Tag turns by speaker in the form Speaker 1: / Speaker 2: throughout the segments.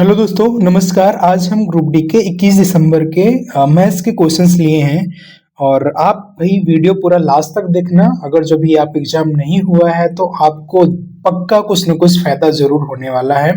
Speaker 1: Hello दोस्तों, नमस्कार। आज हम ग्रुप डी के 21 दिसंबर के मैथ्स के क्वेश्चंस लिए हैं और आप भाई वीडियो पूरा लास्ट तक देखना। अगर जो भी आप एग्जाम नहीं हुआ है तो आपको पक्का कुछ न कुछ फायदा जरूर होने वाला है।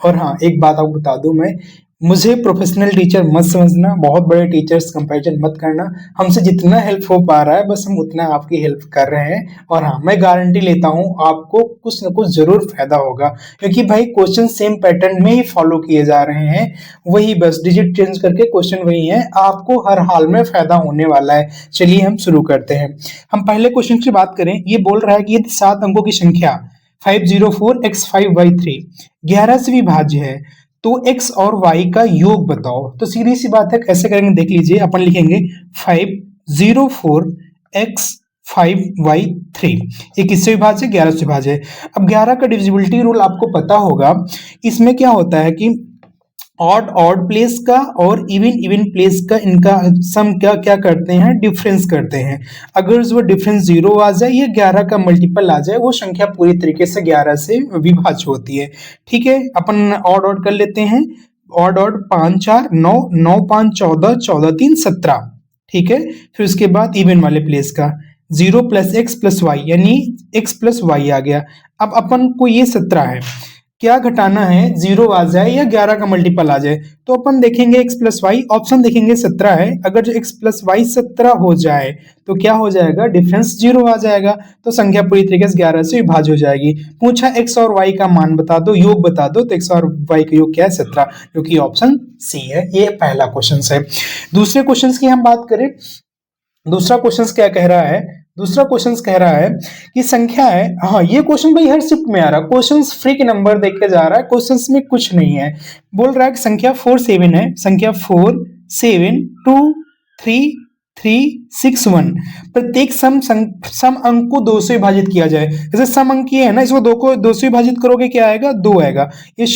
Speaker 1: और हाँ, एक बात आपको बता दूं, मैं मुझे प्रोफेशनल टीचर मत समझना, बहुत बड़े टीचर्स कंपैरिजन मत करना। हमसे जितना हेल्प हो पा रहा है बस हम उतना आपकी हेल्प कर रहे हैं। और हाँ, मैं गारंटी लेता हूँ आपको कुछ न कुछ जरूर फायदा होगा, क्योंकि भाई क्वेश्चन सेम पैटर्न में ही फॉलो किए जा रहे हैं। वही बस डिजिट चेंज करके क्वेश्चन वही है, आपको हर हाल में फायदा होने वाला है। चलिए हम शुरू करते हैं। हम पहले क्वेश्चन की बात करें। ये बोल रहा है कि यदि 7 अंकों की संख्या 504x5y3 11 से विभाज्य है तो x और y का योग बताओ। तो सीधी सी बात है, कैसे करेंगे देख लीजिए। अपन लिखेंगे 504x5y3, ये किससे विभाज्य है? 11 से विभाज्य है। अब 11 का डिविजिबिलिटी रूल आपको पता होगा। इसमें क्या होता है कि ऑड ऑड प्लेस का और इवन इवन प्लेस का इनका सम क्या क्या करते हैं, डिफरेंस करते हैं। अगर वो डिफरेंस 0 आ जाए या 11 का मल्टीपल आ जाए, वो संख्या पूरी तरीके से 11 से विभाज्य होती है। ठीक है, अपन ऑड ऑड कर लेते हैं। Odd odd 5 4 9, 9 5 14, 14 3 17। ठीक है, फिर उसके बाद इवन वाले प्लेस का 0 + x + y, यानी x + y आ गया। अब अपन को ये 17 है, क्या घटाना है? 0 आ जाए या 11 का मल्टीपल आ जाए। तो अपन देखेंगे x + y, ऑप्शन देखेंगे 17 है। अगर जो x + y 17 हो जाए तो क्या हो जाएगा? डिफरेंस 0 आ जाएगा, तो संख्या पूरी तरीके से 11 से विभाज्य हो जाएगी। पूछा x और y का मान बता दो, योग बता दो, तो x और y का योग क्या है? 17, जो कि ऑप्शन सी है। ये पहला क्वेश्चन है। दूसरे क्वेश्चन की हम बात करें। दूसरा क्वेश्चन क्या कह रहा है? दूसरा क्वेश्चन कह रहा है कि संख्या है, हाँ ये क्वेश्चन भाई हर शिफ्ट में आ रहा है। क्वेश्चन फ्री के नंबर देख के जा रहा है, क्वेश्चन में कुछ नहीं है। बोल रहा है कि संख्या 4 7 है। संख्या 4 7 2 3 3 6 1, प्रत्येक सम अंक को 2 से विभाजित किया जाए। जैसे सम अंक ये है ना, इसको 2 को 2 से विभाजित करोगे क्या आएगा? 2 आएगा। ये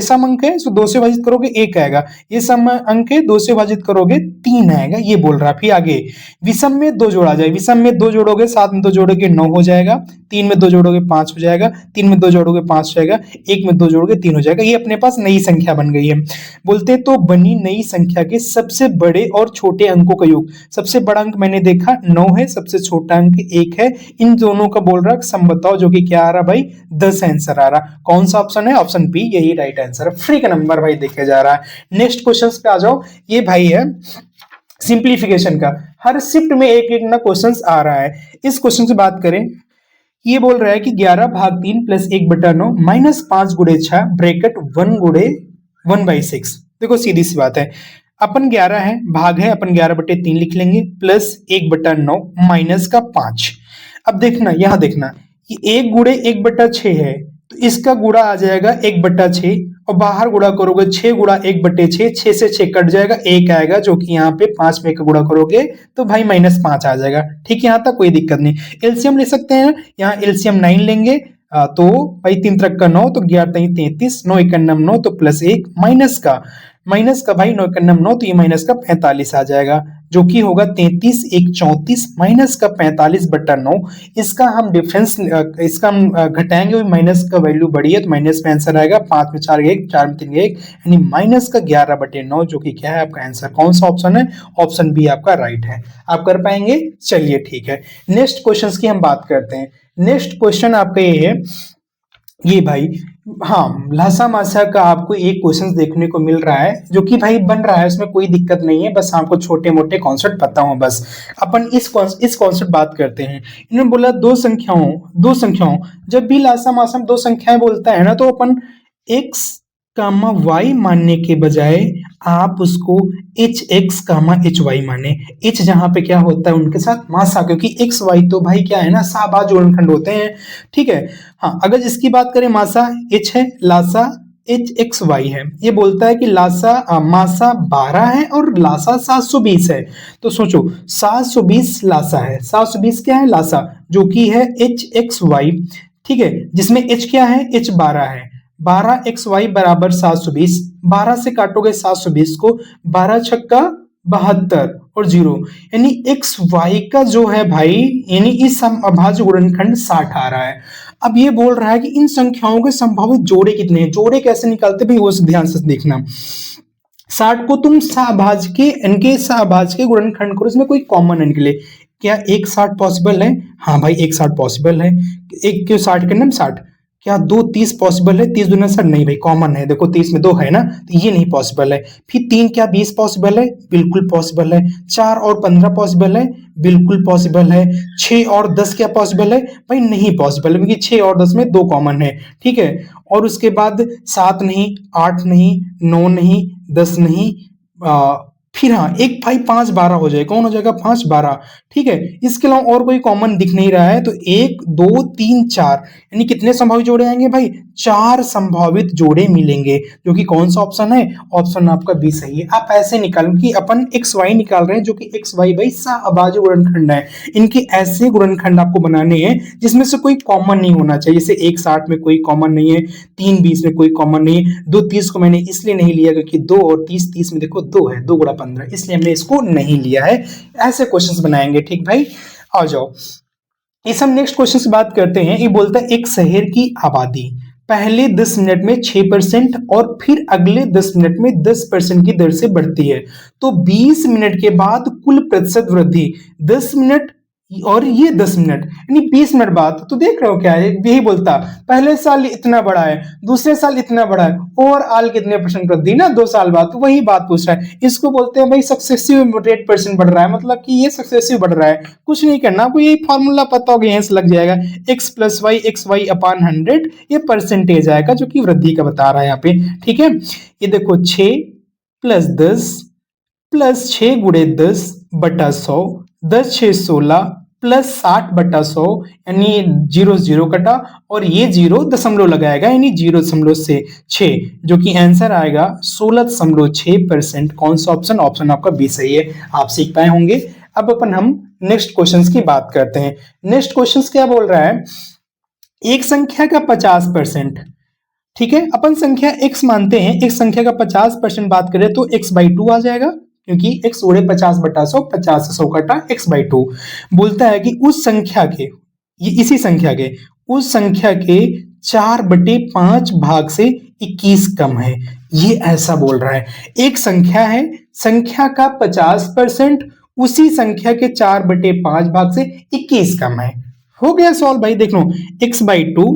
Speaker 1: सम अंक है, इसको 2 से विभाजित करोगे 1 आएगा। ये सम अंक है, 2 से विभाजित करोगे 3 आएगा। ये बोल रहा है। फिर आगे विषम में 2 जोड़ा जाए। विषम में 2 जोड़ोगे 7 में 2 जोड़ोगे 9 हो जाएगा। 3 में 2 जोड़ोगे 5 हो जाएगा। 3 में 2 जोड़ोगे 5 हो जाएगा। 1 में 2 जोड़ोगे 3 हो जाएगा। ये अपने पास नई संख्या बन गई है। बोलते तो बनी नई संख्या के सबसे बड़े और छोटे अंकों का योग। सबसे बड़ा अंक मैंने देखा 9 है, सबसे छोटा अंक 1 है। इन दोनों का बोल रहा सम बताओ, जो कि क्या आ रहा भाई? 10 आंसर आ रहा। कौन सा ऑप्शन है? ऑप्शन बी, यही राइट आंसर है। फ्री का नंबर भाई देखे जा रहा है। नेक्स्ट क्वेश्चन पे आ जाओ। ये भाई है सिंप्लीफिकेशन का। हर शिफ्ट में एक एक ना क्वेश्चन आ रहा है। इस क्वेश्चन से बात करें। ये बोल रहा है कि 11/3 + 1/9 -5 × 6 ब्रैकेट 1 × 1/6। देखो सीधी सी बात है, अपन 11 है, भाग है, अपन 11/3 लिख लेंगे, प्लस 1/9 माइनस का 5। अब देखना, यहां देखना कि 1 × 1/6 है, तो इसका गुणा आ जाएगा 1/6, और बाहर गुणा करोगे 6 × 1/6, 6 से 6 कट जाएगा, 1 आएगा, जो कि यहाँ पे 5 में का गुणा करोगे तो भाई -5 आ जाएगा। ठीक है, यहाँ तक कोई दिक्कत नहीं। एलसीएम ले सकते हैं, यहाँ एलसीएम 9 लेंगे, तो भाई 3 × 9, तो 11 × 33, 9 × 9, तो +1 माइनस का भाई 9 × 9, तो ये माइनस का 45 आ जाएगा, जो कि होगा 33 1 34 माइनस का 45/9। इसका हम डिफरेंस इसका हम घटाएंगे, वही माइनस का वैल्यू बड़ी है तो माइनस में आंसर आएगा। 5 में 4 1, 4 में 3 1, यानी माइनस का 11/9, जो कि क्या है आपका आंसर। कौन सा ऑप्शन है? ऑप्शन बी आपका राइट है। आप कर पाएंगे? चलिए ठीक है। नेक्स्ट क्वेश्चन की हम बात करते हैं। नेक्स्ट क्वेश्चन आपका ये है, ये भाई हाँ लहसा मासा का आपको एक क्वेश्चन देखने को मिल रहा है, जो कि भाई बन रहा है, उसमें कोई दिक्कत नहीं है, बस आपको छोटे मोटे कॉन्सेप्ट पता हो बस। अपन इस कॉन्सेप्ट बात करते हैं। इन्होंने बोला दो संख्याओं जब भी लहसा मासा में 2 संख्याएं बोलता है ना, तो अपन x, y मानने के बजाय आप उसको hx, hy माने। h जहां पे क्या होता है उनके साथ मासा, क्योंकि x y तो भाई क्या है ना, साबा जोड़खंड होते हैं। ठीक है, हाँ अगर इसकी बात करें, मासा h है, लासा hxy है। ये बोलता है कि मासा 12 है और लासा 720 है। तो सोचो 720 लासा है, 720 क्या है? लासा, जो कि है hxy। ठीक है, जिसमें h क्या है? h 12 है। 12xy = 720। 12 से काटोगे 720 को, 12 छक्का 72 और 0, यानी एक्स वाई का जो है भाई, यानी इस अभाज्य गुणनखंड 60 आ रहा है। अब ये बोल रहा है कि इन संख्याओं के संभावित जोड़े कितने हैं, जोड़े कैसे निकालते भाई वो ध्यान से देखना। 60 को तुम सहभाज्य के इनके सहभाज्य के गुणनखंड करो, इसमें कोई कॉमन निकले, क्या एक 60 पॉसिबल है? हाँ भाई एक 60 पॉसिबल है, एक क्यों 60 करना 60, क्या दो 30 पॉसिबल है? 30 दूना 60 नहीं भाई कॉमन है, देखो 30 में 2 है ना, तो ये नहीं पॉसिबल है। फिर 3 क्या 20 पॉसिबल है? बिल्कुल पॉसिबल है। 4 और 15 पॉसिबल है? बिल्कुल पॉसिबल है। 6 और 10 क्या पॉसिबल है? भाई नहीं पॉसिबल है, क्योंकि 6 और 10 में 2 कॉमन है, ठीक है। और उसके बाद 7 नहीं, 8 नहीं, 9 नहीं, 10 नहीं, फिर हाँ एक भाई 5 12 हो जाए, कौन हो जाएगा 5 12, ठीक है। इसके अलावा और कोई कॉमन दिख नहीं रहा है, तो 1 2 3 4 यानी कितने संभावित जोड़े आएंगे भाई? 4 संभावित जोड़े मिलेंगे, जो कि कौन सा ऑप्शन है? ऑप्शन आपका बी सही है। आप ऐसे निकालो कि अपन एक्स वाई निकाल रहे हैं, जो कि एक्स वाई भाई सहअभाज्य गुणनखंड है, इनके ऐसे गुणनखंड आपको बनाने हैं जिसमें से कोई कॉमन नहीं होना चाहिए। जैसे 1 60 में कोई कॉमन नहीं है, 3 20 में कोई कॉमन नहीं है, 2 30 को मैंने इसलिए नहीं लिया क्योंकि 2 और 30 30 में देखो 2 है, 2 गुणा 15, इसलिए हमने इसको नहीं लिया है। ऐसे क्वेश्चंस बनाएंगे, ठीक भाई। आ जाओ इस हम नेक्स्ट क्वेश्चन से बात करते हैं। ये बोलता है एक शहर की आबादी पहले 10 मिनट में 6% और फिर अगले 10 मिनट में 10% की दर से बढ़ती है, तो 20 मिनट के बाद कुल प्रतिशत वृद्धि 10 मिनट और ये 10 मिनट यानी 20 मिनट बाद, तो देख रहे हो क्या है, यही बोलता पहले साल इतना बड़ा है, दूसरे साल इतना बड़ा है, ओवरऑल कितने परसेंट वृद्धि ना 2 साल बाद, तो वही बात पूछ रहा है। इसको बोलते हैं भाई सक्सेसिव रेट परसेंट बढ़ रहा है, मतलब कि ये सक्सेसिव बढ़ रहा है। कुछ नहीं करना, आपको यही फॉर्मूला पता होगा, यहीं से लग जाएगा, x plus y x y upon 100, ये परसेंटेज आएगा जो कि वृद्धि का बता रहा है यहाँ पे, ठीक है। ये देखो 6 प्लस 10 प्लस 6 गुणे 10 बटा 100, 10 6 16 प्लस 60 बटा 100, यानी 0 0 कटा और ये 0 दशमलव लगाएगा, यानी 0.6, जो कि आंसर आएगा 16.6%। कौन सा ऑप्शन? ऑप्शन आपका बी सही है। आप सीख पाए होंगे। अब अपन हम नेक्स्ट क्वेश्चंस की बात करते हैं। नेक्स्ट क्वेश्चंस क्या बोल रहा है? एक संख्या का 50%, ठीक है, अपन संख्या x मानते हैं, एक संख्या का 50% बात करें तो x/2 आ जाएगा, क्योंकि x उड़े 50 बटा 100, 50 से 100 कटा x/2। बोलता है कि उस संख्या के, ये इसी संख्या के, उस संख्या के 4/5 भाग से 21 कम है। ये ऐसा बोल रहा है, एक संख्या है, संख्या का 50% उसी संख्या के 4/5 भाग से 21 कम है। हो गया सॉल्व भाई, देख लो x/2,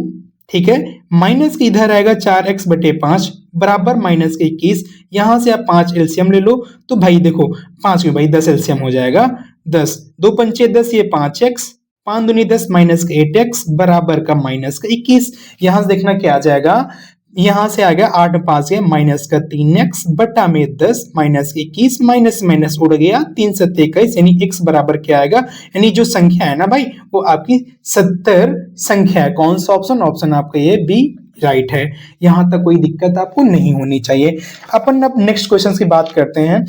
Speaker 1: ठीक है, माइनस के इधर आएगा 4x/5 बराबर माइनस के 21, यहां से आप 5 एलसीएम ले लो, तो भाई देखो 5 में भाई 10 एलसीएम हो जाएगा, 10 2 पंचे 10, ये 5x, 5 दूनी 10 माइनस का 8x बराबर का माइनस का 21। यहां से देखना क्या आ जाएगा, यहां से आ गया 8 5 है माइनस का 3x बटा में 10 माइनस का 21, माइनस माइनस उड़ गया, 3 7 21, यानी x बराबर क्या आएगा, यानी जो संख्या है ना भाई वो आपकी 70 संख्या है। कौन सा ऑप्शन? ऑप्शन आपका ये बी राइट है। यहां तक कोई दिक्कत आपको नहीं होनी चाहिए। अपन अब नेक्स्ट क्वेश्चन की बात करते हैं।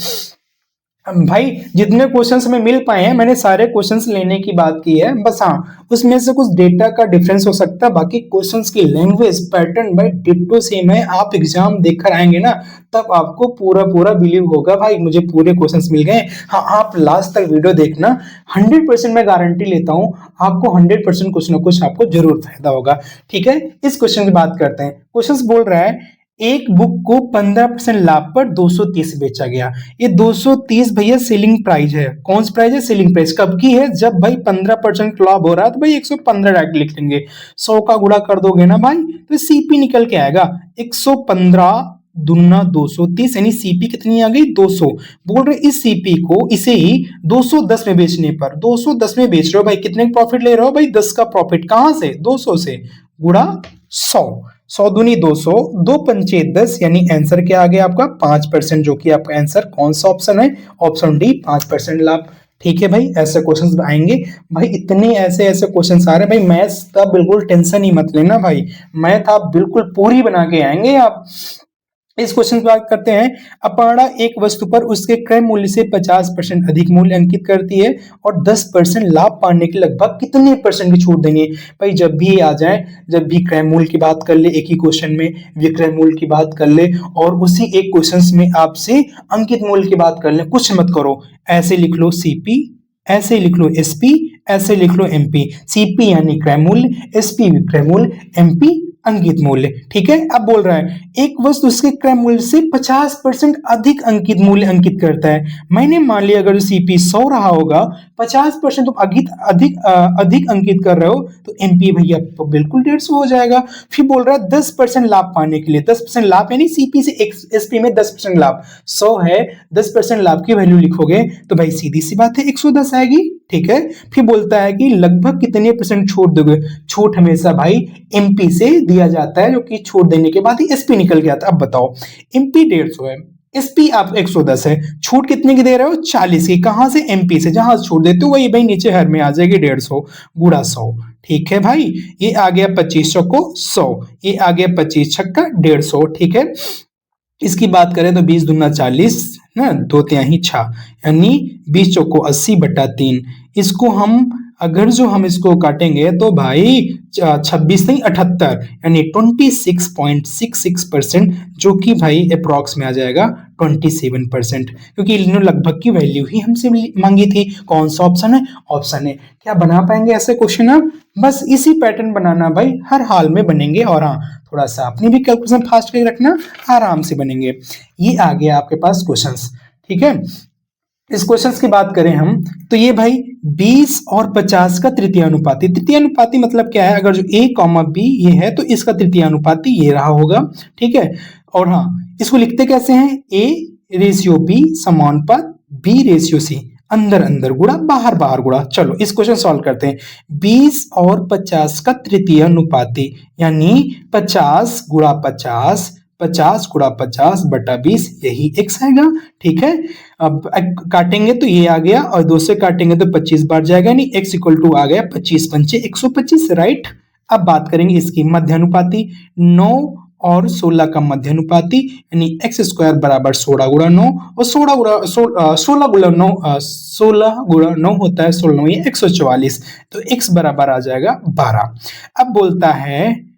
Speaker 1: भाई जितने क्वेश्चंस हमें मिल पाए हैं, मैंने सारे क्वेश्चंस लेने की बात की है, बस हाँ उसमें से कुछ डेटा का डिफरेंस हो सकता है, बाकी क्वेश्चंस की लैंग्वेज पैटर्न भाई डिट्टो सेम है। आप एग्जाम देखकर आएंगे ना तब आपको पूरा पूरा बिलीव होगा भाई मुझे पूरे क्वेश्चंस मिल गए। हाँ आप लास्ट तक वीडियो देखना, 100% मैं गारंटी लेता हूँ आपको 100% कुछ ना कुछ आपको जरूर फायदा होगा, ठीक है। इस क्वेश्चन की बात करते हैं। क्वेश्चन बोल रहा है एक बुक को 15% लाभ पर 230 बेचा गया। ये 230 भैया सेलिंग प्राइस है। कौन सा प्राइस है? Selling price. कब की है? जब भाई 15% लाभ हो रहा है, तो भाई 115 डायरेक्ट लिख लेंगे, 100 का गुणा कर दोगे ना भाई तो सीपी निकल के आएगा 115 दुना 230, यानी सीपी कितनी आ गई? 200। बोल रहे इस सीपी को इसे ही 210 में बेचने पर, 210 में बेच रहे हो भाई, कितने प्रॉफिट ले रहे हो भाई? 10 का प्रॉफिट। कहां से? 200 से, गुणा 100, 100 दूनी 200, 2 पंचे 10, यानी आंसर क्या आ गया आपका 5%, जो कि आपका आंसर कौन सा ऑप्शन है? ऑप्शन डी 5% लाभ। ठीक है भाई, ऐसे क्वेश्चंस आएंगे भाई, इतने ऐसे ऐसे क्वेश्चंस आ रहे हैं भाई, मैथ्स का बिल्कुल टेंशन ही मत लेना भाई, मैथ आप बिल्कुल पूरी बना के आएंगे आप। इस क्वेश्चन की बात करते हैं। अपाड़ा एक वस्तु पर उसके क्रय मूल्य से 50% अधिक मूल्य अंकित करती है और 10% लाभ पाने के लगभग कितने परसेंट की छूट देंगे? भाई जब भी आ जाए, जब भी क्रय मूल्य की बात कर ले एक ही क्वेश्चन में, विक्रय मूल्य की बात कर ले और उसी एक क्वेश्चन में आपसे अंकित मूल्य की बात कर ले, कुछ मत करो, ऐसे लिख लो सीपी, ऐसे लिख लो एसपी, ऐसे लिख लो एमपी। सीपी यानी क्रय मूल्य, एसपी विक्रय मूल्य, एमपी अंकित मूल्य। ठीक है, अब बोल रहा है एक वस्तु उसके क्रय मूल्य से 50% अधिक अंकित मूल्य अंकित करता है। मैंने मान लिया अगर सीपी 100 रहा होगा, 50% तुम अधिक अंकित कर रहे हो, तो एमपी भैया तो बिल्कुल 150 हो जाएगा। फिर बोल रहा है 10% लाभ पाने के लिए, 10% लाभ यानी सीपी से एसपी में 10% लाभ, 100 है, 10% लाभ की वैल्यू लिखोगे तो भाई सीधी सी बात है 110 आएगी। ठीक है, फिर बोलता है कि लगभग कितने परसेंट छूट दोगे। छूट हमेशा भाई एमपी से दिया जाता है, जो कि छूट देने के बाद ही एसपी निकल गया था। अब बताओ, एमपी 150 है, एसपी आप 110 है, छूट कितने की दे रहे हो 40 की। कहां से, एमपी से। जहां छूट देते हो वही भाई नीचे हर में आ जाएगी 150 गुणा 100। ठीक है भाई, ये आ गया 25 चौको 100, ये आ गया 25 छक्का 150। ठीक है, इसकी बात करें तो 20 दूना 40 ना, 2 तिहाई 6 यानी 20 चौको 80/3। इसको हम अगर जो हम इसको काटेंगे तो भाई 26 नहीं 78 यानी 26.66%, जो कि भाई अप्रॉक्स में आ जाएगा 27%, क्योंकि इन्होंने लगभग की वैल्यू ही हमसे मांगी थी। कौन सा ऑप्शन है, ऑप्शन है। क्या बना पाएंगे ऐसे क्वेश्चन आप? बस इसी पैटर्न बनाना भाई, हर हाल में बनेंगे। और हाँ, थोड़ा सा अपनी भी कैलकुलेशन फास्ट करके रखना, आराम से बनेंगे। ये आ गया आपके पास क्वेश्चंस। ठीक है, इस क्वेश्चंस की बात करें हम तो ये भाई 20 और 50 का तृतीयानुपाती। तृतीयानुपाती मतलब क्या है, अगर जो a कॉमा बी ये है तो इसका तृतीयानुपाती ये रहा होगा। ठीक है, और हाँ, इसको लिखते कैसे हैं, a ratio b समानुपात b ratio c, अंदर अंदर गुणा बाहर बाहर गुणा। चलो इस क्वेश्चन सॉल्व करते हैं। 20 और 50 का तृतीयानुपाती यानी 50 गुणा 50, 50 गुणा 50/20, यही x आएगा। ठीक है, अब काटेंगे तो ये आ गया और 2 से काटेंगे तो 25 बार जाएगा, यानी x इक्वल टू आ गया 25 पंचे 125, राइट। अब बात करेंगे इसकी मध्यानुपाती, 9 और 16 का मध्यानुपाती यानी x स्क्वायर बराबर 16 गुणा 9, और 16 गुणा 9 होता है 16 9 144, तो x बराबर आ जाएगा 12। अब बोलता है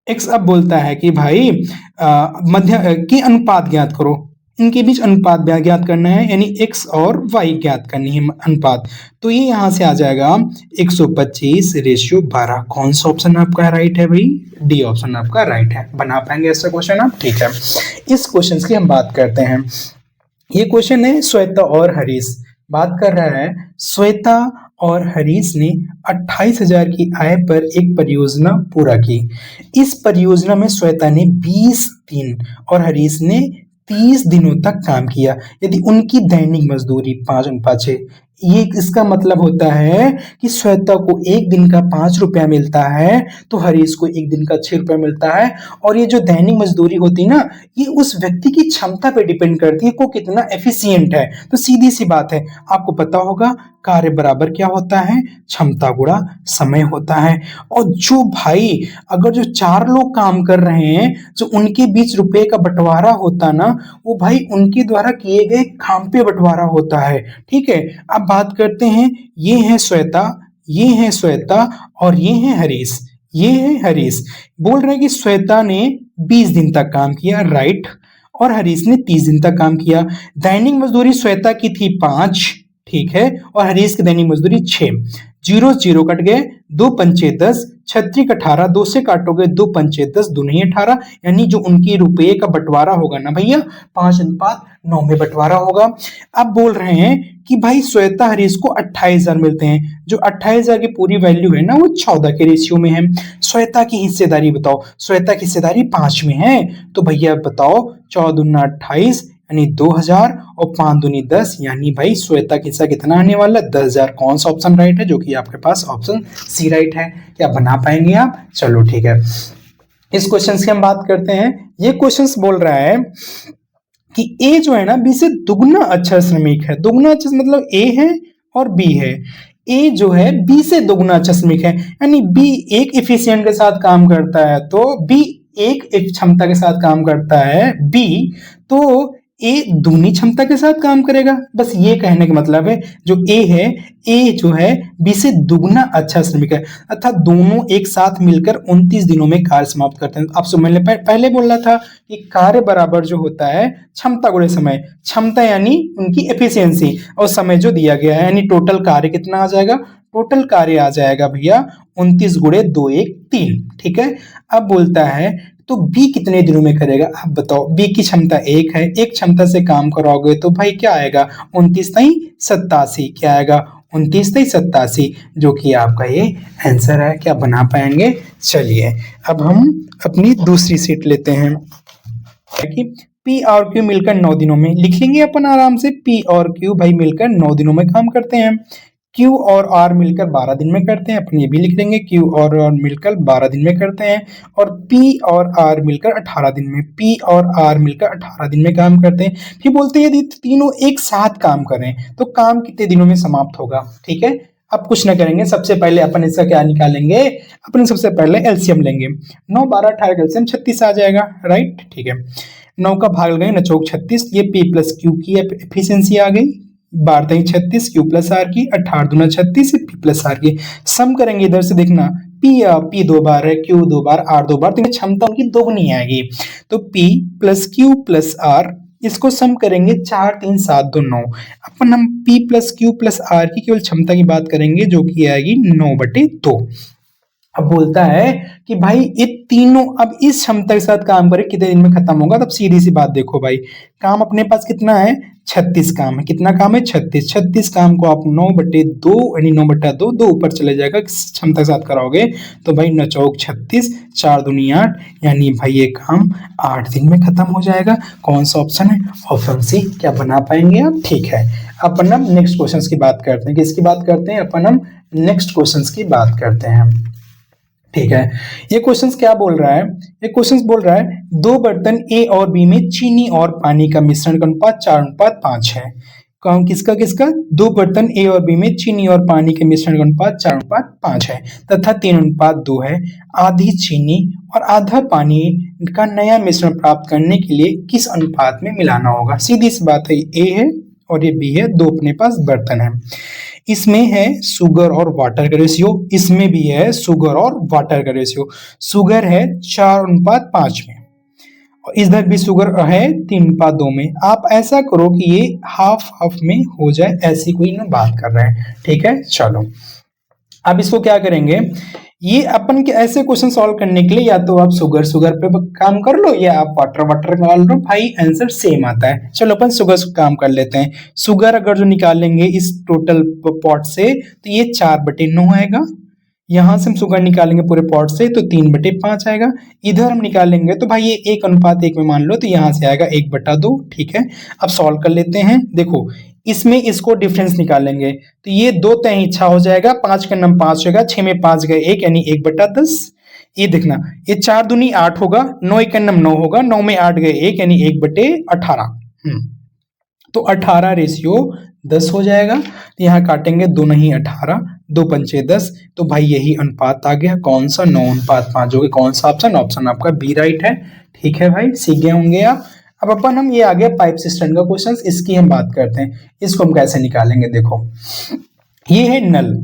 Speaker 1: अब बोलता है कि भाई मध्य की अनुपात ज्ञात करो, इनके बीच अनुपात ज्ञात करना है, यानी x और y ज्ञात करनी है अनुपात। तो ये यहां से आ जाएगा 125/12। कौन सा ऑप्शन आपका राइट है भाई, डी ऑप्शन आपका राइट है। बना पाएंगे ऐसा क्वेश्चन आप? ठीक है, इस क्वेश्चन की हम बात करते हैं। ये क्वेश्चन है श्वेता और हरीश, बात कर रहा है श्वेता और हरीश ने 28,000 की आय पर एक परियोजना पूरा की। इस परियोजना में श्वेता ने 20 दिन और हरीश ने 30 दिनों तक काम किया। यदि उनकी दैनिक मजदूरी 5/6, ये इसका मतलब होता है कि श्वेता को एक दिन का 5 रुपया मिलता है तो हरीश को एक दिन का 6 रुपया मिलता है। और ये जो दैनिक मजदूरी होती है ना, ये उस व्यक्ति की क्षमता पे डिपेंड करती है, को कितना एफिशिएंट है। तो सीधी सी बात है, आपको पता होगा कार्य बराबर क्या होता है, क्षमता गुणा समय होता है। और जो भाई अगर जो 4 लोग काम कर रहे हैं, जो उनके बीच रुपए का बंटवारा होता ना, वो भाई उनके द्वारा किए गए काम पे बंटवारा होता है। ठीक है, अब बात करते हैं, ये है श्वेता, ये है श्वेता और ये है हरीश, ये है हरीश। बोल रहे हैं कि श्वेता ने 20 दिन तक काम किया, राइट, और हरीश ने 30 दिन तक काम किया। दैनिक मजदूरी श्वेता की थी 5, ठीक है, और हरीश की दैनिक मजदूरी 6। 0 0 कट गए, 2 पंचे 10, 36 18, 2 से काटोगे 2 पंचे 10, 2 नहीं 18, यानी जो उनकी रुपये का बंटवारा होगा ना भैया 5/9 में बंटवारा होगा। अब बोल रहे हैं कि भाई श्वेता हरीश को 28,000 मिलते हैं, जो 28,000 की पूरी वैल्यू है ना वो 14 के रेशियो में है। श्वेता की हिस्सेदारी बताओ, श्वेता की हिस्सेदारी 5 में है, तो भैया बताओ 14 दूना 28 यानी 2000 और 5 दूनी 10, यानी भाई श्वेता का हिस्सा कितना आने वाला है 10,000। कौन सा ऑप्शन राइट है, जो कि आपके पास ऑप्शन सी राइट है। क्या बना पाएंगे आप? चलो ठीक है, इस क्वेश्चन की हम बात करते हैं। ये क्वेश्चन बोल रहा है कि ए जो है ना बी से दुगना अच्छा श्रमिक है। दुगना अच्छा मतलब ए है और बी है। ए जो है बी से दुगना अच्छा श्रमिक है, यानी बी एक एफिशिएंट के साथ काम करता है, तो बी एक क्षमता के साथ काम करता है बी, तो ए दूनी क्षमता के साथ काम करेगा। बस ये कहने का मतलब है जो ए है, ए जो है बी से दुगना अच्छा श्रमिक है, अर्थात दोनों एक साथ मिलकर 29 दिनों में कार्य समाप्त करते हैं। आपसे मैंने पहले बोला था कि कार्य बराबर जो होता है क्षमता गुणे समय, क्षमता यानी उनकी एफिशिएंसी और समय जो दिया गया है, यानी टोटल कार्य कितना आ जाएगा, टोटल कार्य आ जाएगा भैया 29 गुणे 2 1 3। ठीक है, अब बोलता है तो बी कितने दिनों में करेगा, आप बताओ। बी की क्षमता 1 है, एक क्षमता से काम कराओगे तो भाई क्या आएगा 29 तई 87, क्या आएगा 29 तई 87, जो कि आपका ये आंसर है। क्या बना पाएंगे? चलिए अब हम अपनी दूसरी सीट लेते हैं कि पी और क्यू मिलकर 9 दिनों में, लिख लेंगे अपन आराम से। पी और क्यू भाई मिलकर 9 दिनों में काम करते हैं। क्यू और आर मिलकर 12 दिन में करते हैं, अपन ये भी लिख लेंगे, क्यू और आर मिलकर 12 दिन में करते हैं। और पी और आर मिलकर 18 दिन में, पी और आर मिलकर 18 दिन में काम करते हैं। फिर बोलते हैं यदि तीनों एक साथ काम करें तो काम कितने दिनों में समाप्त होगा। ठीक है, अब कुछ ना करेंगे, सबसे पहले अपन इसका क्या निकालेंगे, अपन सबसे पहले एलसीएम लेंगे। 9 12 18 का एलसीएम 36 आ जाएगा, राइट। ठीक है, 9 का भाग लगाएंगे न चौक 36, ये पी प्लस क्यू की एफिशिएंसी आ गई, 12 36 क्यू प्लस आर की, 18 दूना 36 पी प्लस आर की। सम करेंगे इधर से, देखना पी 2 बार है, क्यू 2 बार, आर 2 बार, तो क्षमता उनकी दोगुनी आएगी। तो P plus Q plus R, इसको सम करेंगे 4 3 7 2 9। अपन हम P plus Q plus R की केवल क्षमता की बात करेंगे जो कि आएगी 9/2। अब बोलता है कि भाई ये तीनों अब इस क्षमता के साथ काम करें कितने दिन में खत्म होगा। तब सीधी सी बात देखो भाई, काम अपने पास कितना है 36 काम है, कितना काम है 36 काम को आप 9/2 यानी 9/2 दो ऊपर चले जाएगा, क्षमता के साथ कराओगे तो भाई 9 चौक 36, 4 दूनी 8, यानी भाई ये काम 8 दिन में खत्म हो जाएगा। कौन सा ऑप्शन है? Option C. क्या बना पाएंगे आप? ठीक है, अपन हम नेक्स्ट क्वेश्चन की बात करते हैं। किसकी बात करते हैं? अपन हम नेक्स्ट क्वेश्चन की बात करते हैं। ठीक है, ये क्वेश्चन क्या बोल रहा है? ये क्वेश्चन बोल रहा है दो बर्तन ए और बी में चीनी और पानी का मिश्रण का अनुपात 4:5 है। कौन किसका किसका? दो बर्तन ए और बी में चीनी और पानी के मिश्रण का अनुपात 4:5 है तथा 3:2 है। आधी चीनी और आधा पानी का नया मिश्रण प्राप्त करने के लिए किस अनुपात में मिलाना होगा? सीधी सी बात है, ए है और ये बी है, दो अपने पास बर्तन है। इसमें है शुगर और वाटर का रेशियो, इसमें भी है शुगर और वाटर का रेशियो। शुगर है 4:5 में और इधर भी शुगर है 3:2 में। आप ऐसा करो कि ये हाफ हाफ में हो जाए, ऐसी कोई ना बात कर रहे हैं। ठीक है, चलो अब इसको क्या करेंगे, ये अपन के ऐसे क्वेश्चन सॉल्व करने के लिए या तो आप शुगर पे काम कर लो या आप वाटर निकाल लो, भाई आंसर सेम आता है। चलो अपन शुगर से काम कर लेते हैं। शुगर अगर जो निकालेंगे इस टोटल पॉट से तो ये 4/9 आएगा। यहां से हम शुगर निकालेंगे पूरे पॉट से तो 3/5 आएगा। इधर हम निकालेंगे तो भाई ये 1:1 में मान लो तो यहां से आएगा 1/2। ठीक है, अब सॉल्व कर लेते हैं। देखो इसमें इसको डिफरेंस निकालेंगे तो ये 2 तय इच्छा हो जाएगा, 5 का नम 5 होगा, 6 में 5 गए 1 यानी 1/10। ये देखना ये 4 दूनी 8 होगा, 9 1 नम 9 होगा, 9 में 8 गए 1 यानी 1/18। तो 18 रेशियो 10 हो जाएगा। तो यहाँ काटेंगे 2 नहीं 18, 2 पंचे 10, तो भाई यही अनुपात आ गया। कौन सा? 9:5 हो गया। कौन सा ऑप्शन? ऑप्शन आपका बी राइट है। ठीक है भाई, सीख गए होंगे आप। अब अपन हम ये आ गया पाइप सिस्टम का क्वेश्चन, इसकी हम बात करते हैं। इसको हम कैसे निकालेंगे? देखो ये है नल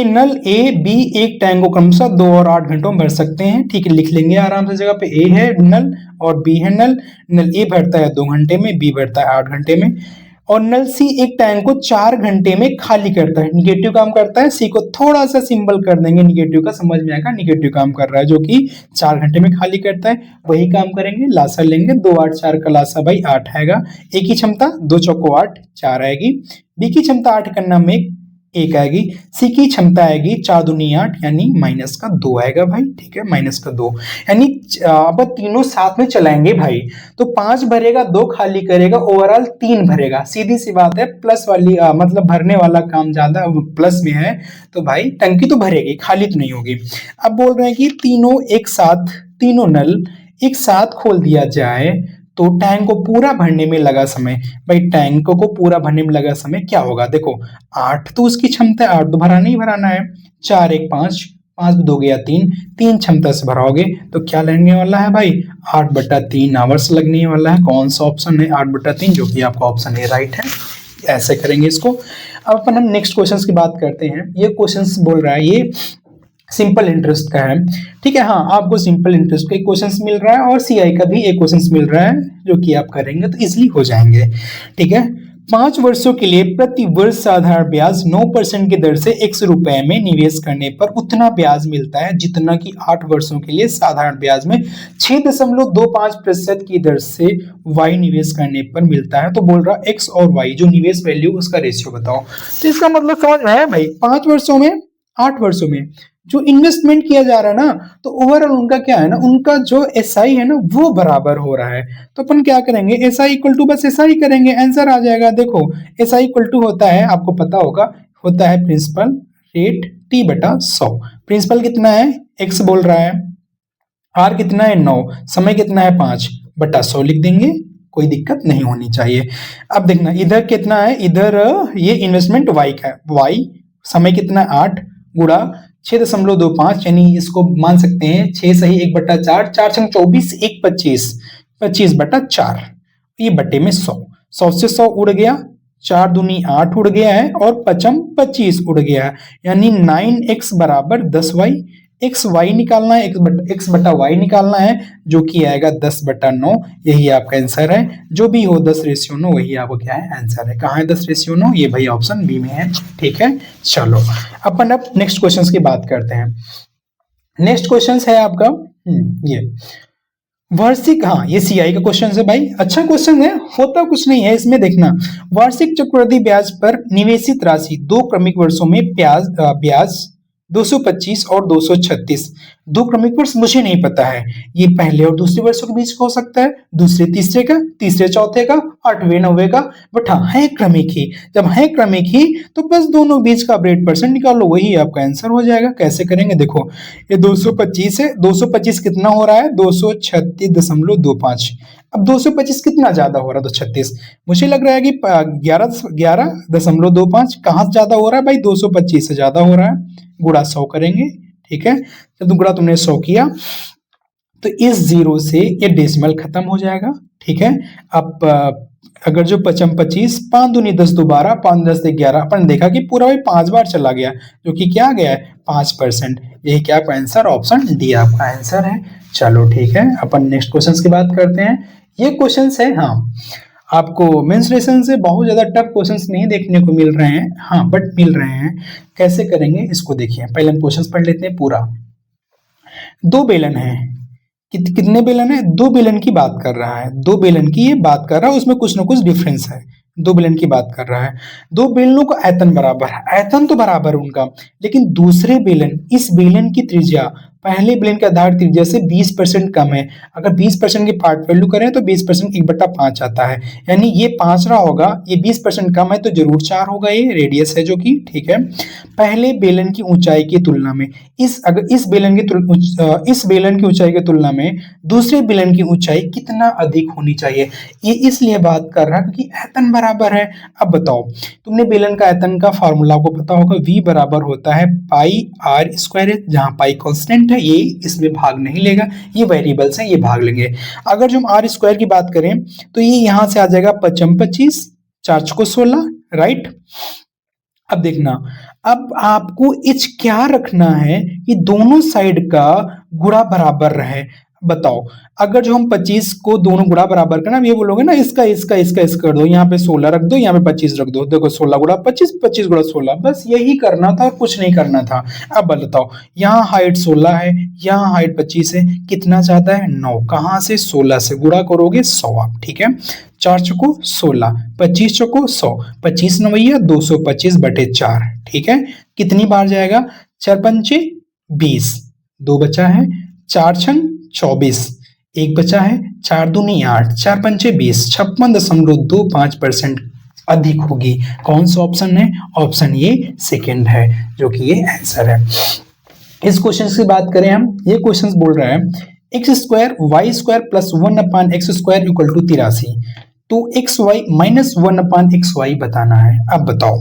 Speaker 1: नल ए बी एक टैंक को क्रमशः 2 और 8 घंटों में भर सकते हैं। ठीक है, लिख लेंगे आराम से जगह पे। ए है नल और बी है नल। नल ए भरता है 2 घंटे में, बी भरता है 8 घंटे में। और नल सी एक टैंक को 4 घंटे में खाली करता है, निगेटिव काम करता है। सी को थोड़ा सा सिंबल कर देंगे निगेटिव का, समझ में आएगा निगेटिव काम कर रहा है, जो कि 4 घंटे में खाली करता है। वही काम करेंगे, लासा लेंगे, 2 8 4 का लासा भाई 8 आएगा। ए की क्षमता 2 चौको 8 4 आएगी। बी की क्षमता 8 करना में 1 आएगी। सी की क्षमता आएगी 4 दूनी 8 यानी -2 आएगा भाई। ठीक है, -2 यानी अब तीनों साथ में चलाएंगे भाई तो 5 भरेगा, 2 खाली करेगा, ओवरऑल 3 भरेगा। सीधी सी बात है, प्लस वाली मतलब भरने वाला काम ज्यादा प्लस में है तो भाई टंकी तो भरेगी, खाली तो नहीं होगी। अब बोल रहे हैं कि तीनों नल एक साथ खोल दिया जाए तो टैंक को पूरा भरने में लगा समय, भाई टैंक को पूरा भरने में लगा समय क्या होगा? देखो 8 तो उसकी क्षमता है, 8 तो भराना ही भराना है। 4 1 5 5 दो गया 3, 3 क्षमता से भराओगे तो क्या लगने वाला है भाई, 8/3 आवर्स लगने वाला है। कौन सा ऑप्शन है, 8/3, जो कि आपका ऑप्शन ए राइट है। ऐसे करेंगे इसको। अब अपन हम नेक्स्ट क्वेश्चन की बात करते हैं। ये क्वेश्चन बोल रहा है, ये सिंपल इंटरेस्ट का है, ठीक है। हाँ, आपको सिंपल इंटरेस्ट का एक क्वेश्चन मिल रहा है और सीआई का भी एक क्वेश्चन मिल रहा है, जो कि आप करेंगे तो इजिली हो जाएंगे, ठीक है। 5 वर्षों के लिए प्रति वर्ष साधारण ब्याज 9% की दर से x रुपए में निवेश करने पर उतना ब्याज मिलता है जितना कि 8 वर्षों के लिए साधारण ब्याज में 6.25% की दर से y निवेश करने पर मिलता है। तो बोल रहा x और y जो निवेश वैल्यू उसका रेशियो बताओ। तो इसका मतलब समझ में आया भाई, 5 वर्षों में 8 वर्षों में जो इन्वेस्टमेंट किया जा रहा है ना, तो ओवरऑल उनका क्या है ना, उनका जो एसआई है ना वो बराबर हो रहा है। तो अपन क्या करेंगे, एसआई इक्वल टू बस एसआई करेंगे, आंसर आ जाएगा। देखो एसआई इक्वल टू होता है, आपको पता होगा, होता है प्रिंसिपल रेट T/100। प्रिंसिपल कितना है, x बोल रहा है, आर कितना है 9, समय कितना है 5/100 लिख देंगे, कोई दिक्कत नहीं होनी चाहिए। अब देखना इधर कितना है, इधर ये इन्वेस्टमेंट y का है, y समय कितना है 8 गुणा 6.25, यानी इसको मान सकते हैं 6 सही 1/4, 4 छंग 24, 1 25, 25/4, ये बटे में 100, 100 से 100 उड़ गया, 4 दूनी 8 उड़ गया है और 5 25 उड़ गया है, यानी 9x बराबर 10y। एक्स वाई निकालना है, एक्स बटा वाई निकालना है, जो कि आएगा 10/9। यही आपका आंसर है। जो भी हो 10:9 वही आपको क्या है आंसर है। कहाँ है 10:9, ये भाई ऑप्शन बी में है, ठीक है। चलो अपन अब नेक्स्ट क्वेश्चन की बात करते हैं। नेक्स्ट क्वेश्चन है आपका ये वार्षिक, हाँ ये सीआई का क्वेश्चन है भाई, अच्छा क्वेश्चन है, होता कुछ नहीं है इसमें। देखना वार्षिक चक्रवृद्धि ब्याज पर निवेशित राशि 2 क्रमिक वर्षों में ब्याज 225 और 236, 2 क्रमिक वर्ष मुझे नहीं पता है, ये पहले और दूसरे वर्षों के बीच का हो सकता है, दूसरे तीसरे का, तीसरे चौथे का, 8वें 9वें का, बट हाँ है क्रमिक ही। जब है क्रमिक ही तो बस दोनों बीच का 8% निकालो, वही आपका आंसर हो जाएगा। कैसे करेंगे, देखो ये 225 है, 225 कितना हो रहा है 236.25। अब 225 कितना ज्यादा हो रहा है, तो 36, मुझे लग रहा है कि 11.25 कहाँ से ज्यादा हो रहा है भाई, 225 से ज्यादा हो रहा है। गुणा 100 करेंगे, ठीक है। जब गुणा तुमने 100 किया तो इस 0 से ये डेसिमल खत्म हो जाएगा, ठीक है। अब अगर जो 25, 5 दूनी 10 दोबारा, 5 10 11, अपन देखा कि पूरा भाई 5 बार चला गया, जो कि क्या गया है 5%। यही क्या आपका आंसर, ऑप्शन डी आपका आंसर है। चलो ठीक है, अपन नेक्स्ट क्वेश्चन की बात करते हैं। ये क्वेश्चन है, हाँ आपको मेंसुरेशन से बहुत ज्यादा टफ क्वेश्चंस नहीं देखने को मिल रहे हैं, हाँ बट मिल रहे हैं। कैसे करेंगे इसको देखिए, पहले हम क्वेश्चंस पढ़ लेते हैं पूरा। 2 बेलन है, कितने बेलन है, 2 बेलन की बात कर रहा है, 2 बेलन की ये बात कर रहा है, उसमें कुछ ना कुछ डिफरेंस है। 2 बेलन की बात कर रहा है, 2 बेलनों का आयतन बराबर है, आयतन तो बराबर है उनका, लेकिन दूसरे बेलन, इस बेलन की त्रिज्या पहले बेलन के आधार त्रिज्या से 20% कम है। अगर 20% की पार्ट वैल्यू करें तो 20% 1/5 आता है, यानी ये 5 रहा होगा, ये 20% कम है तो जरूर 4 होगा, ये रेडियस है जो कि, ठीक है। पहले बेलन की ऊंचाई की तुलना में इस बेलन की ऊंचाई की तुलना में दूसरे बेलन की ऊंचाई कितना अधिक होनी चाहिए, ये इसलिए बात कर रहा है क्योंकि आयतन बराबर है। अब बताओ, तुमने बेलन का आयतन का फॉर्मूला को पता होगा, v बराबर होता है πr², जहां पाई कांस्टेंट है, ये इसमें भाग नहीं लेगा, ये वेरिएबल्स हैं, ये भाग लेंगे। अगर जो हम r² की बात करें तो ये यहां से आ जाएगा 25, 4 को 16, राइट। अब देखना, अब आपको इच क्या रखना है कि दोनों साइड का गुणा बराबर रहे। बताओ, अगर जो हम 25 को दोनों गुणा बराबर करना, ये बोलोगे ना इसका कर दो, यहाँ पे 16 रख दो, यहाँ पे 25 रख दो, देखो 16 गुणा 25, 25 गुणा 16, बस यही करना था और कुछ नहीं करना था। अब बताओ, यहाँ हाइट 16 है, यहाँ हाइट 25 है, कितना ज्यादा है 9, कहाँ से 16 से गुणा करोगे 100 आप, ठीक है। 4 चौको 16, 25 चौको 100, 25 9 225/4, ठीक है। कितनी बार जाएगा, 4 पंचे 20, 2 बचा है, 4 छंग 24, 1 बचा है, 4 दूनी 8, 4 पंचे 20, 56.25% अधिक होगी। कौन सा ऑप्शन है, ऑप्शन ये सेकंड है, जो कि ये आंसर है। इस क्वेश्चन की बात करें हम, ये क्वेश्चन बोल रहा है x² y² + 1/x² = 83। तो एक्स वाई -1/xy बताना है। अब बताओ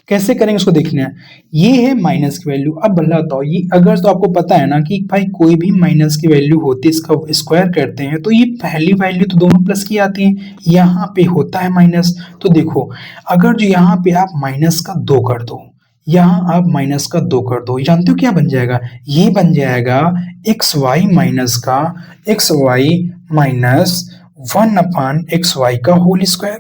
Speaker 1: कैसे करेंगे, उसको देखना है। ये है माइनस की वैल्यू। अब बताओ ये अगर, तो आपको पता है ना कि भाई कोई भी माइनस की वैल्यू होती है इसका स्क्वायर करते हैं तो ये पहली वैल्यू तो दोनों प्लस की आती है, यहाँ पे होता है माइनस। तो देखो अगर जो यहाँ पे आप माइनस का 2 कर दो, यहाँ आप माइनस का 2 कर दो, जानते हो क्या बन जाएगा, ये बन जाएगा एक्स वाई माइनस का एक्स वाई माइनस 1/xy का होल स्क्वायर।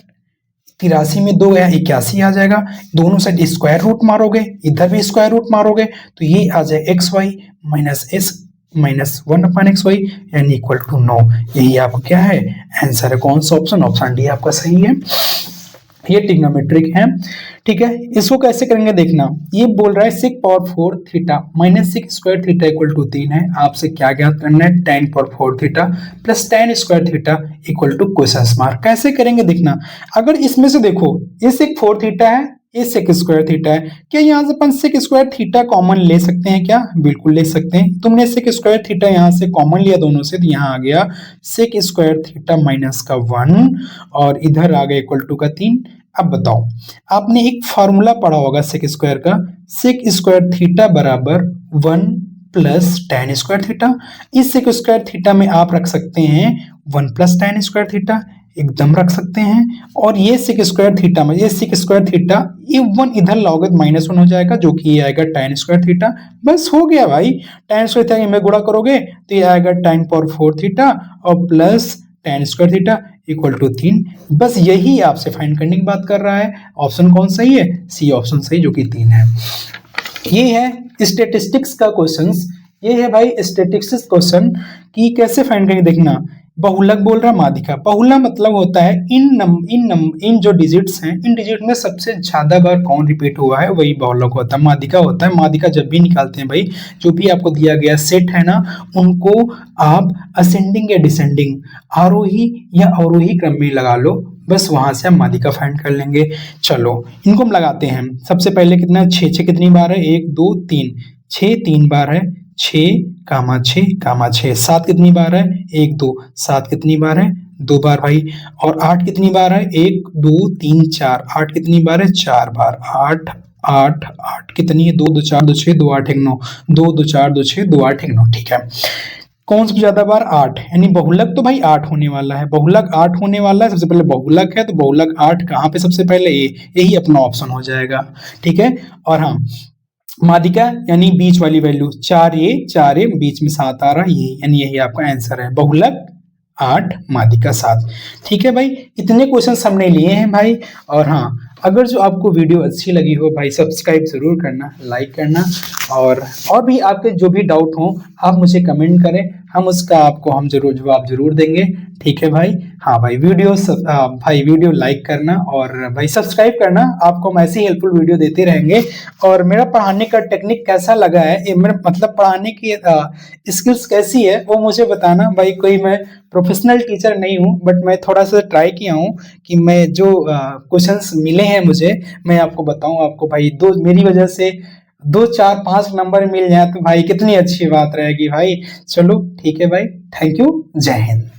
Speaker 1: 83 में 2 गया 81 आ जाएगा। दोनों साइड स्क्वायर रूट मारोगे, इधर भी स्क्वायर रूट मारोगे तो ये आ जाए X Y minus S minus 1/xy यानी इक्वल टू 9। यही आपका क्या है आंसर है। कौन सा ऑप्शन, ऑप्शन डी आपका सही है। ये ट्रिग्नोमेट्रिक है, ठीक है। इसको कैसे करेंगे देखना, ये बोल रहा है sec power 4 theta minus sec square theta equal to 3 है। आपसे क्या ज्ञात करना है, tan power 4 theta plus tan square theta equal to question mark. कैसे करेंगे देखना, अगर इसमें से देखो ये sec 4 थीटा है, ये sec स्क्वायर थीटा है, क्या यहाँ से अपन sec स्क्वायर थीटा कॉमन ले सकते हैं क्या, बिल्कुल ले सकते हैं। तुमने sec स्क्वायर थीटा यहाँ से कॉमन लिया दोनों से, तो यहाँ आ गया sec स्क्वायर थीटा माइनस का 1 और इधर आ गया इक्वल टू का 3। अब बताओ आपने एक फार्मूला पढ़ा होगा सेक स्क्वायर का, सेक स्क्वायर थीटा बराबर 1 प्लस tan स्क्वायर थीटा। इस सेक स्क्वायर थीटा में आप रख सकते हैं 1 प्लस tan स्क्वायर थीटा, एकदम रख सकते हैं। और ये सेक स्क्वायर थीटा में ये सेक स्क्वायर थीटा ये 1 इधर लाओगे तो -1 हो जाएगा जो कि ये आएगा tan स्क्वायर थीटा। बस हो गया भाई, tan स्क्वायर थीटा में गुणा करोगे तो ये आएगा tan पावर 4 थीटा और plus tan square theta equal to 3। बस यही आपसे फाइंड करने की बात कर रहा है। ऑप्शन कौन सही है, सी ऑप्शन सही जो कि 3 है। ये है स्टैटिस्टिक्स का क्वेश्चंस, ये है भाई स्टैटिस्टिक्स क्वेश्चन कि कैसे फाइंड करेंगे देखना। बहुलक बोल रहा माध्यिका, बहुला मतलब होता है इन जो डिजिट्स हैं इन डिजिट में सबसे ज्यादा बार कौन रिपीट हुआ है वही बहुलक होता है, माध्यिका होता है। माध्यिका जब भी निकालते हैं भाई, जो भी आपको दिया गया सेट है ना, उनको आप असेंडिंग या डिसेंडिंग, आरोही या अवरोही क्रम में लगा लो, बस वहां से हम माध्यिका फाइंड कर लेंगे। चलो इनको हम लगाते हैं। सबसे पहले कितना 6 कितनी बार है, 1 2 3, 6 3 बार है, 6 कामा 6 कामा 6। 7 कितनी बार है, 1 2, 7 कितनी बार है, 2 बार भाई। और 8 कितनी बार है, 1 2 3 4, 8 कितनी बार है, 4 बार। 8 8 8 कितनी है, 2 2 4 2 6 2 8 1 9, 2 2 4 2 6 2 8 1 9, ठीक है। कौन सा ज्यादा बार, 8, यानी बहुलक तो भाई 8 होने वाला है, बहुलक 8 होने वाला है। सबसे पहले बहुलक है तो बहुलक 8 कहाँ पे सबसे पहले, यही अपना ऑप्शन हो जाएगा, ठीक है। और हाँ माध्यिका यानी बीच वाली वैल्यू 4 ये 4 ये बीच में 7 आ रहा है, ये यानी यही आपका आंसर है, बहुलक 8 माध्यिका 7, ठीक है भाई। इतने क्वेश्चन हमने लिए हैं भाई। और हाँ अगर जो आपको वीडियो अच्छी लगी हो भाई, सब्सक्राइब जरूर करना, लाइक करना, और भी आपके जो भी डाउट हो आप मुझे कमेंट करें, हम उसका आपको हम जरूर जवाब जरूर देंगे, ठीक है भाई। हाँ भाई वीडियो लाइक करना और भाई सब्सक्राइब करना, आपको हम ऐसी हेल्पफुल वीडियो देते रहेंगे। और मेरा पढ़ाने का टेक्निक कैसा लगा है, मेरा मतलब पढ़ाने की स्किल्स कैसी है वो मुझे बताना भाई। कोई मैं प्रोफेशनल टीचर नहीं हूँ, बट मैं थोड़ा सा ट्राई किया हूँ कि मैं जो क्वेश्चंस मिले हैं मुझे, मैं आपको बताऊं। आपको भाई मेरी वजह से 2 4 5 नंबर मिल जाए तो भाई कितनी अच्छी बात रहेगी भाई। चलो ठीक है भाई, थैंक यू, जय हिंद।